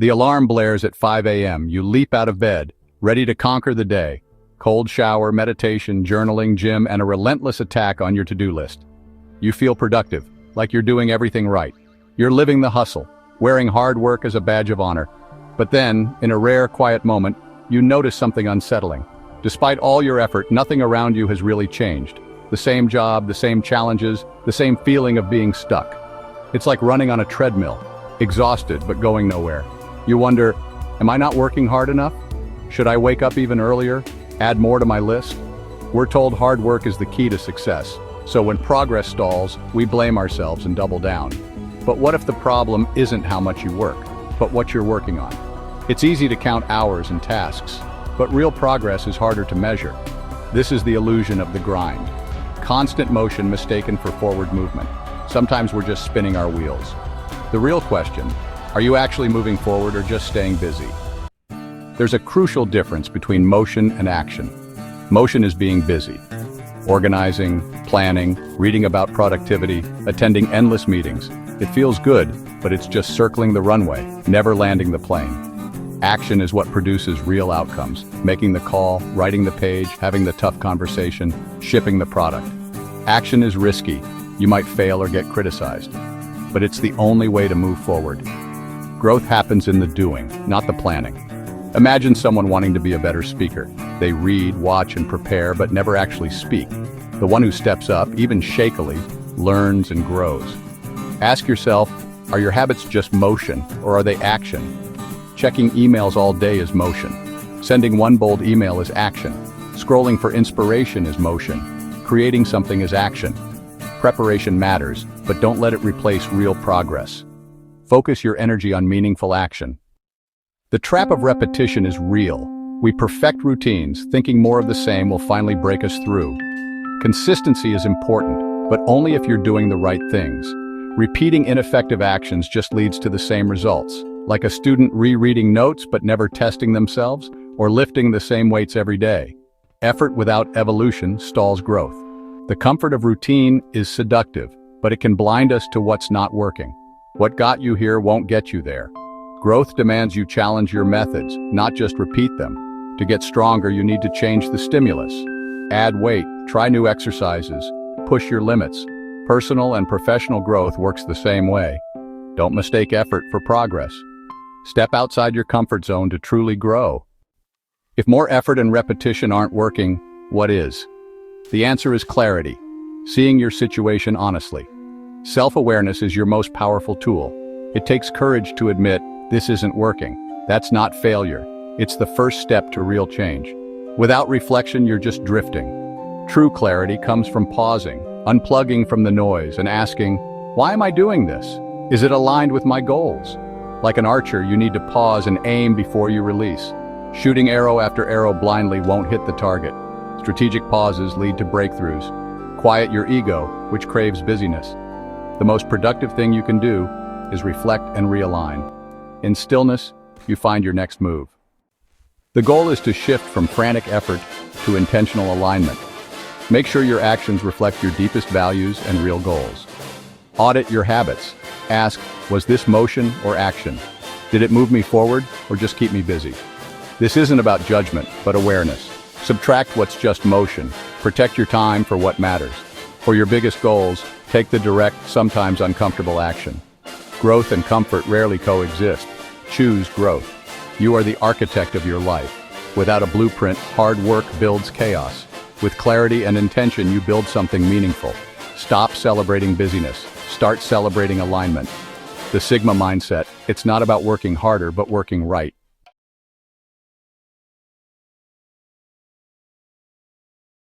The alarm blares at 5 a.m. You leap out of bed, ready to conquer the day. Cold shower, meditation, journaling, gym, and a relentless attack on your to-do list. You feel productive, like you're doing everything right. You're living the hustle, wearing hard work as a badge of honor. But then, in a rare, quiet moment, you notice something unsettling. Despite all your effort, nothing around you has really changed. The same job, the same challenges, the same feeling of being stuck. It's like running on a treadmill, exhausted but going nowhere. You wonder, am I not working hard enough? Should I wake up even earlier? Add more to my list? We're told hard work is the key to success. So when progress stalls, we blame ourselves and double down. But what if the problem isn't how much you work, but what you're working on? It's easy to count hours and tasks, but real progress is harder to measure. This is the illusion of the grind. Constant motion mistaken for forward movement. Sometimes we're just spinning our wheels. The real question, are you actually moving forward or just staying busy? There's a crucial difference between motion and action. Motion is being busy. Organizing, planning, reading about productivity, attending endless meetings. It feels good, but it's just circling the runway, never landing the plane. Action is what produces real outcomes. Making the call, writing the page, having the tough conversation, shipping the product. Action is risky. You might fail or get criticized. But it's the only way to move forward. Growth happens in the doing, not the planning. Imagine someone wanting to be a better speaker. They read, watch, and prepare, but never actually speak. The one who steps up, even shakily, learns and grows. Ask yourself, are your habits just motion, or are they action? Checking emails all day is motion. Sending one bold email is action. Scrolling for inspiration is motion. Creating something is action. Preparation matters, but don't let it replace real progress. Focus your energy on meaningful action. The trap of repetition is real. We perfect routines, thinking more of the same will finally break us through. Consistency is important, but only if you're doing the right things. Repeating ineffective actions just leads to the same results, like a student rereading notes but never testing themselves, or lifting the same weights every day. Effort without evolution stalls growth. The comfort of routine is seductive, but it can blind us to what's not working. What got you here won't get you there. Growth demands you challenge your methods, not just repeat them. To get stronger, you need to change the stimulus. Add weight, try new exercises, push your limits. Personal and professional growth works the same way. Don't mistake effort for progress. Step outside your comfort zone to truly grow. If more effort and repetition aren't working, what is? The answer is clarity, seeing your situation honestly. Self-awareness is your most powerful tool. It takes courage to admit, this isn't working. That's not failure. It's the first step to real change. Without reflection, you're just drifting. True clarity comes from pausing, unplugging from the noise, and asking, why am I doing this? Is it aligned with my goals? Like an archer, you need to pause and aim before you release. Shooting arrow after arrow blindly won't hit the target. Strategic pauses lead to breakthroughs. Quiet your ego, which craves busyness. The most productive thing you can do is reflect and realign. In stillness, you find your next move. The goal is to shift from frantic effort to intentional alignment. Make sure your actions reflect your deepest values and real goals. Audit your habits. Ask, was this motion or action? Did it move me forward or just keep me busy? This isn't about judgment, but awareness. Subtract what's just motion. Protect your time for what matters. For your biggest goals, take the direct, sometimes uncomfortable action. Growth and comfort rarely coexist. Choose growth. You are the architect of your life. Without a blueprint, hard work builds chaos. With clarity and intention, you build something meaningful. Stop celebrating busyness. Start celebrating alignment. The Sigma mindset, it's not about working harder, but working right.